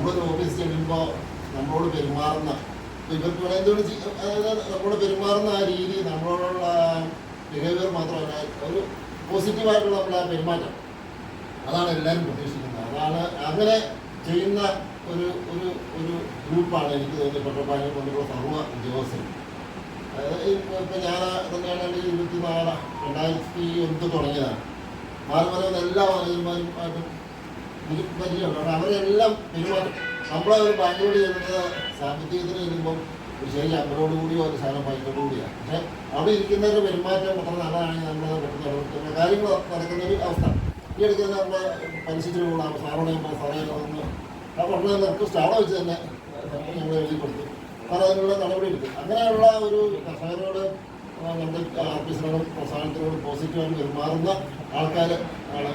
നമ്മളൊരു ഓഫീസ് ചെല്ലുമ്പോൾ നമ്മളോട് പെരുമാറുന്ന ഇവർക്ക് അതായത് നമ്മളോട് പെരുമാറുന്ന ആ രീതി നമ്മളോടുള്ള ബിഹേവിയർ മാത്രമല്ല ഒരു പോസിറ്റീവായിട്ടുള്ള നമ്മുടെ ആ പെരുമാറ്റം അതാണ് എല്ലാവരും പ്രതീക്ഷിക്കുന്നത്. അതാണ് അങ്ങനെ ചെയ്യുന്ന ഒരു ഒരു ഒരു ഗ്രൂപ്പാണ് എനിക്ക് തോന്നി പെട്രോൾ കൊണ്ടുള്ള സർവ്വ ഉദ്യോഗസ്ഥരും. അതായത് ഇപ്പം ഞാൻ തന്നെയാണ് 2009 തുടങ്ങിയതാണ്. മാറുമലന്ന് എല്ലാ മാനേജർമാരുമായിട്ടും പരിചയമുണ്ട്. അവരെല്ലാം പെരുമാറ്റം നമ്മളെ ഒരു ബാങ്കിലോട് ചെല്ലുന്നത് സാമ്പത്തികത്തിന് ചെല്ലുമ്പം ശരി അമ്പതോട് കൂടിയോ ഒരു ശാലം പൈസോട് കൂടിയാണ്. പക്ഷേ അവിടെ ഇരിക്കുന്നവരുടെ പെരുമാറ്റം അത്ര നല്ലതാണെങ്കിൽ നമ്മൾ പെട്ടെന്ന് കാര്യങ്ങൾ നടക്കുന്നൊരു അവസ്ഥ. ഈ എടുക്കുന്ന നമ്മൾ പലിശത്തിന് കൂടാം സാറോടെ സാറേ ആ പഠനം നിർക്കും അവിടെ വെച്ച് തന്നെ ഞങ്ങൾ എഴുതി കൊടുത്തു. കാരണം അതിനുള്ള നടപടി എടുക്കും. അങ്ങനെയുള്ള ഒരു കർഷകരോട് നമ്മുടെ ഓഫീസിനോടും പ്രസ്ഥാനത്തിനോടും പോസിറ്റീവായിട്ട് പെരുമാറുന്ന ആൾക്കാർ ആണ്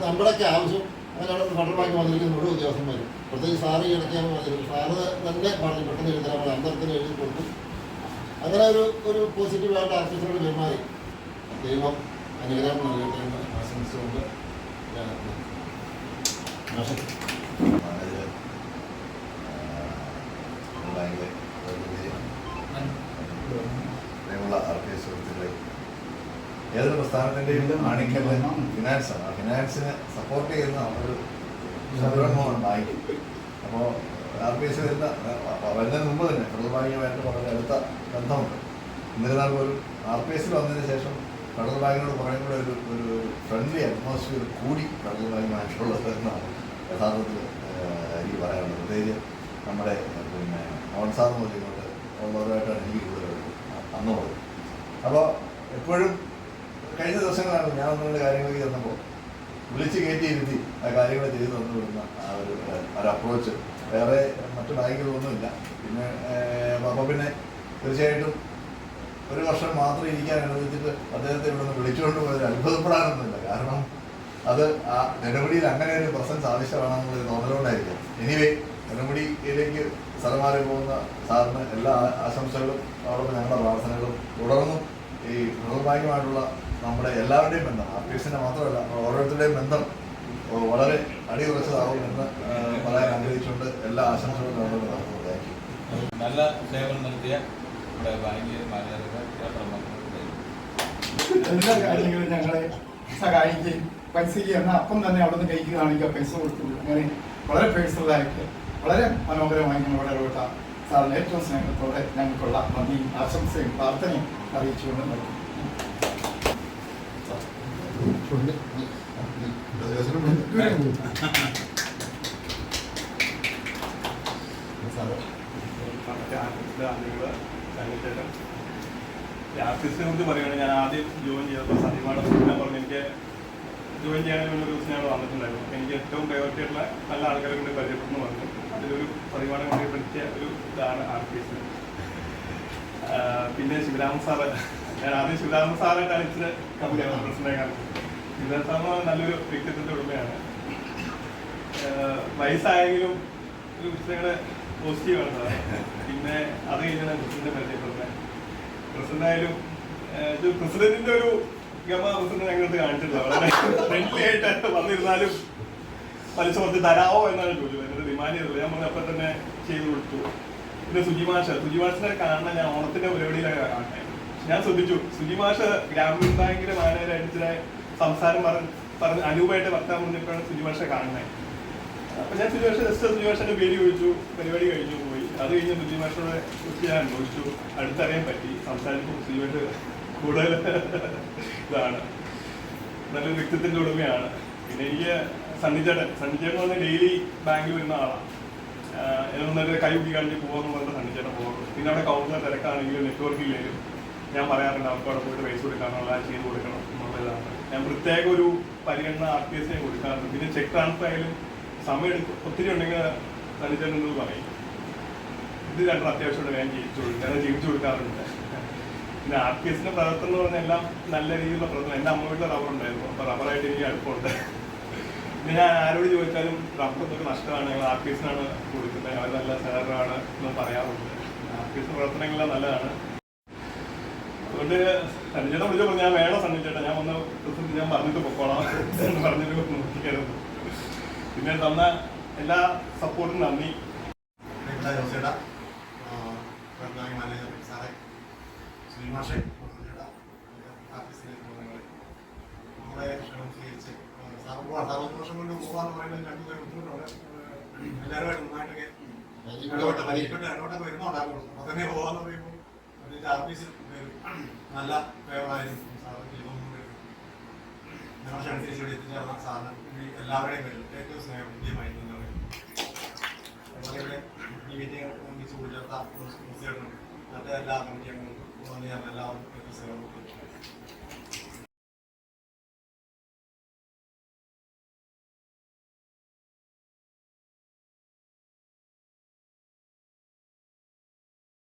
നമ്മുടെയൊക്കെ ആവശ്യം. അങ്ങനെയാണ് ഫെഡറൽ ബാങ്ക് വന്നിരിക്കുന്ന മുഴുവൻ ഉദ്യോഗസ്ഥന്മാർ. പ്രത്യേകിച്ച് സാറ് ഇടയ്ക്കാണ് വന്നിരിക്കുന്നത്. സാറ് തന്നെ പറഞ്ഞു പെട്ടെന്ന് എഴുതാൻ നമ്മൾ അന്തരത്തിന് എഴുതി കൊടുത്തു. അങ്ങനെ ഒരു പോസിറ്റീവായിട്ട് ഓഫീസിനോട് പെരുമാറി ദൈവം അനുഗ്രഹം നൽകട്ടെ എന്ന് ആശംസിച്ചുകൊണ്ട് ഏതൊരു പ്രസ്ഥാനത്തിൻ്റെയും ആണിക്കൽ ഫിനാൻസാണ്. ആ ഫിനാൻസിനെ സപ്പോർട്ട് ചെയ്യുന്ന ഒരു സംരംഭമാണ് ബാങ്ക്. അപ്പോൾ RPS വരുന്നതിന് മുമ്പ് തന്നെ ഫെഡറൽ ബാങ്കുമായിട്ട് വളരെ അടുത്ത ബന്ധമുണ്ട്. എന്നിരുന്നാൽ പോലും RPS വന്നതിന് ശേഷം ഫെഡറൽ ബാങ്കിനോട് കുറേ കൂടെ ഒരു ഫ്രണ്ട്ലി അറ്റ്മോസ്ഫിയർ കൂടി ഫെഡറൽ ബാങ്കുമായിട്ടുള്ളത് എന്നാണ് യഥാർത്ഥത്തിൽ എനിക്ക് പറയാനുള്ളത്. പ്രത്യേകിച്ച് നമ്മുടെ മോൻസാർ മുതൽ ഇങ്ങോട്ട് ഉള്ളവരുമായിട്ടാണ് എനിക്ക് കൂടുതൽ അന്നുള്ളത്. അപ്പോൾ എപ്പോഴും കഴിഞ്ഞ ദിവസങ്ങളാണ് ഞാൻ ഒന്നുകൂടെ കാര്യങ്ങളൊക്കെ ചെന്നപ്പോൾ വിളിച്ച് കയറ്റിയിരുത്തി ആ കാര്യങ്ങൾ ചെയ്തു തന്നുവിടുന്ന ആ ഒരു അപ്രോച്ച് വേറെ മറ്റു ബാങ്കുകളൊന്നുമില്ല. പിന്നെ അപ്പോൾ പിന്നെ തീർച്ചയായിട്ടും ഒരു വർഷം മാത്രം ഇരിക്കാൻ അനുവദിച്ചിട്ട് അദ്ദേഹത്തെ ഇവിടെ നിന്ന് വിളിച്ചുകൊണ്ട് പോയത് അത്ഭുതപ്പെടാനൊന്നുമില്ല. കാരണം അത് ആ നെടുമുടിയിൽ അങ്ങനെ ഒരു പ്രസൻസ് ആവശ്യമാണെന്നുള്ളൊരു തോന്നലുകൊണ്ടായിരിക്കും. എനിവേ നെടുമുടിയിലേക്ക് സ്ഥലം മാറി പോകുന്ന സാറിന് എല്ലാ ആശംസകളും അതോടൊപ്പം ഞങ്ങളുടെ പ്രാർത്ഥനകളും തുടർന്നും ഈ ഫെഡറൽ ബാങ്കുമായിട്ടുള്ള നമ്മുടെ എല്ലാവരുടെയും ബന്ധം RPSന്റെ മാത്രമല്ല ഓരോരുത്തരുടെയും ബന്ധം വളരെ അടിയുറച്ചതാകുമെന്ന് പറയാൻ ആഗ്രഹിച്ചുകൊണ്ട് എല്ലാ ആശംസകളും നടത്തുന്നത്. നല്ല സേവനം നടത്തിയ നമ്മുടെ ബാങ്ക് മാനേജർമാർ എല്ലാ കാര്യങ്ങളും ഞങ്ങളെ സഹായിക്കുകയും പൈസയ്ക്ക് എന്നാൽ അപ്പം തന്നെ അവിടെ നിന്ന് കൈക്ക് കാണിക്കുക പൈസ കൊടുത്തു. അങ്ങനെ വളരെ പേഴ്സണലായിട്ട് വളരെ മനോഹരമായി ഞങ്ങളുടെ ഇടപെട്ട സാറിന് ഏറ്റവും സ്നേഹത്തോടെ ഞങ്ങൾക്കുള്ള നന്ദിയും ആശംസയും പ്രാർത്ഥനയും അറിയിച്ചുകൊണ്ട് നിർത്തുന്നു. ആർട്ടിസ്റ്റിനെ കുറിച്ച് പറയുകയാണെങ്കിൽ ഞാൻ ആദ്യം ജോയിൻ ചെയ്തപ്പോൾ സത്യമായിട്ട് ഞാൻ പറഞ്ഞു എനിക്ക് ജോയിൻ ചെയ്യാനുള്ള ഒരു ദിവസം ഞങ്ങൾ വന്നിട്ടുണ്ടായിരുന്നു. എനിക്ക് ഏറ്റവും പ്രയോറിറ്റി ആയിട്ടുള്ള നല്ല ആൾക്കാരെ കൊണ്ട് പരിചയപ്പെടുന്നു പറഞ്ഞു. അതിലൊരു പരിപാടി കൊണ്ട് പറ്റിയ ഒരു ഇതാണ് ആർട്ടിസ്റ്റ്. പിന്നെ ശിവരാമൻ സാറ്, ഞാൻ ആദ്യം ശിവരാമൻ സാറായിട്ടാണ് ഇച്ചിരി കമ്പനിയാണ് പ്രസിഡന്റ് കാണുന്നത്. ശിവരാമൻ സാറിന് നല്ലൊരു വ്യക്തിത്വത്തിന്റെ ഉടമയാണ്. വയസ്സായെങ്കിലും ഒരു ഇച്ചിരി പോസിറ്റീവാണ് സാറ്. പിന്നെ അത് കഴിഞ്ഞാണ് പ്രസിഡന്റിനെ പരിചയപ്പെടുന്നത്. പ്രസിഡന്റായാലും ഇത് പ്രസിഡന്റിന്റെ ഒരു ഗമ പ്രസിഡന്റ് ഞങ്ങൾക്ക് കാണിച്ചിട്ടില്ല. വളരെ ഫ്രണ്ട്ലി ആയിട്ട് വന്നിരുന്നാലും പലിശ കുറച്ച് തരാമോ എന്നാണ് ചോദിച്ചത്. എൻ്റെ ഡിമാൻഡ് ചെയ്തത് ഞാൻ പറഞ്ഞ അപ്പം തന്നെ ചെയ്ത് കൊടുത്തു. പിന്നെ സുജിമാഷിനെ കാണാൻ ഞാൻ ഓണത്തിന്റെ പരിപാടിയിലാണ് കാണട്ടെ. ഞാൻ ശ്രദ്ധിച്ചു സുജിമാഷ് ഗ്രാമീൺ ബാങ്കിന്റെ മാനേജരായിട്ട് ഇച്ചിരി സംസാരം പറഞ്ഞ് അനൂപായിട്ട് വർത്താൻ പറഞ്ഞപ്പോഴാണ് സുജിമാഷെ കാണുന്നത്. അപ്പൊ ഞാൻ സുജിമാഷിന്റെ പേര് ചോദിച്ചു. പരിപാടി കഴിഞ്ഞു പോയി. അത് കഴിഞ്ഞ് സുജിമാഷിനോട് കുറിച്ച് ഞാൻ ചോദിച്ചു. അടുത്തറിയാൻ പറ്റി. സംസാരിക്കുമ്പോൾ സുജിമായിട്ട് കൂടുതൽ ഇതാണ് നല്ലൊരു വ്യക്തിത്വത്തിന്റെ ഉടമയാണ്. പിന്നെ എനിക്ക് സണ്ണിച്ചേട്ടൻ പറഞ്ഞാൽ ഡെയിലി ബാങ്കിൽ വരുന്ന ആളാണ്. എന്നൊന്നൊരു കൈ കുട്ടി കാണിച്ച് പോകാമെന്ന് പറഞ്ഞിട്ട് സണ്ണിച്ചേട്ടൻ പോകാറുള്ളൂ. പിന്നെ അവിടെ കൗണ്ടർ തിരക്കാണെങ്കിലും നെറ്റ്വർക്ക് ഇല്ലെങ്കിലും ഞാൻ പറയാറുണ്ട് അവർക്ക് അവിടെ പോയിട്ട് പൈസ കൊടുക്കാനുള്ള ചെയ്ത് കൊടുക്കണം എന്നുള്ളതാണ്. ഞാൻ പ്രത്യേക ഒരു പരിഗണന RPSനെ കൊടുക്കാറുണ്ട്. പിന്നെ ചെക്ക് ട്രാൻസ്ഫർ ആയാലും സമയം എടുക്കും ഒത്തിരി ഉണ്ടെങ്കിൽ സണ്ണിച്ചേട്ടൻ പറയും ഇത് രണ്ടും അത്യാവശ്യമുണ്ട് ഞാൻ ജീവിച്ചു കൊടുക്കാറുണ്ട്. പിന്നെ RPSന്റെ പ്രവർത്തനം എന്ന് പറഞ്ഞാൽ എല്ലാം നല്ല രീതിയിലുള്ള പ്രവർത്തനം. എൻ്റെ അമ്മ വീട്ടിൽ റബ്ബർ ഉണ്ടായിരുന്നു. അപ്പോൾ റബ്ബറായിട്ട് എനിക്ക് അടുപ്പമുണ്ട്. പിന്നെ ഞാൻ ആരോട് ചോദിച്ചാലും റബ്ബറൊക്കെ നഷ്ടമാണ്, ഞങ്ങൾ RPSനാണ് കൊടുക്കുന്നത്, അവർ നല്ല സഹകരണമാണ് എന്ന് പറയാറുണ്ട്. RPS പ്രവർത്തനങ്ങളെല്ലാം നല്ലതാണ്. അതുകൊണ്ട് സണ്ണിച്ചേട്ടൻ വിളിച്ചപ്പോൾ ഞാൻ വേണം സണ്ണിച്ചേട്ടാ ഞാൻ വന്ന് ഞാൻ പറഞ്ഞിട്ട് പൊക്കോളാം എന്ന് പറഞ്ഞിട്ട് നോക്കിയായിരുന്നു. പിന്നെ തന്ന എല്ലാ സപ്പോർട്ടും നന്ദി. ജോസേട മാനേജർ സാറേ ശ്രീമാഷെ ആർട്ടിസ്റ്റിലേക്ക് നമ്മളെ ക്ഷണം സ്വീകരിച്ച് സാറ് വർഷം കൊണ്ട് പോകാന്ന് പറയുന്നത് രണ്ടുപേരും ബുദ്ധിമുട്ടുണ്ട്. എല്ലാവരുമായിട്ട് നന്നായിട്ടൊക്കെ ഇടപെട്ടൊക്കെ വരുന്നുണ്ടാകുള്ളൂ. അപ്പൊ തന്നെ പോകാന്ന് പറയുമ്പോൾ ആർട്ടിസ്റ്റ് നല്ല ഫേവറായിരുന്നു സാറ് ഞങ്ങളുടെ ക്ഷണത്തിരിച്ച് ഇവിടെ എത്തിച്ചേർന്ന സാറിന് എല്ലാവരുടെയും പേരിൽ ഏറ്റവും സ്നേഹബുദ്ധിയുമായി അതുപോലെ ഇവിടെ ഈ മീറ്റിംഗ് ഒന്നിച്ച് കൂടിച്ചേർത്ത മുസ്ലിം മറ്റേ എല്ലാ കമ്മിറ്റി അംഗങ്ങൾക്കും ഞാൻ എല്ലാവർക്കും സ്നേഹം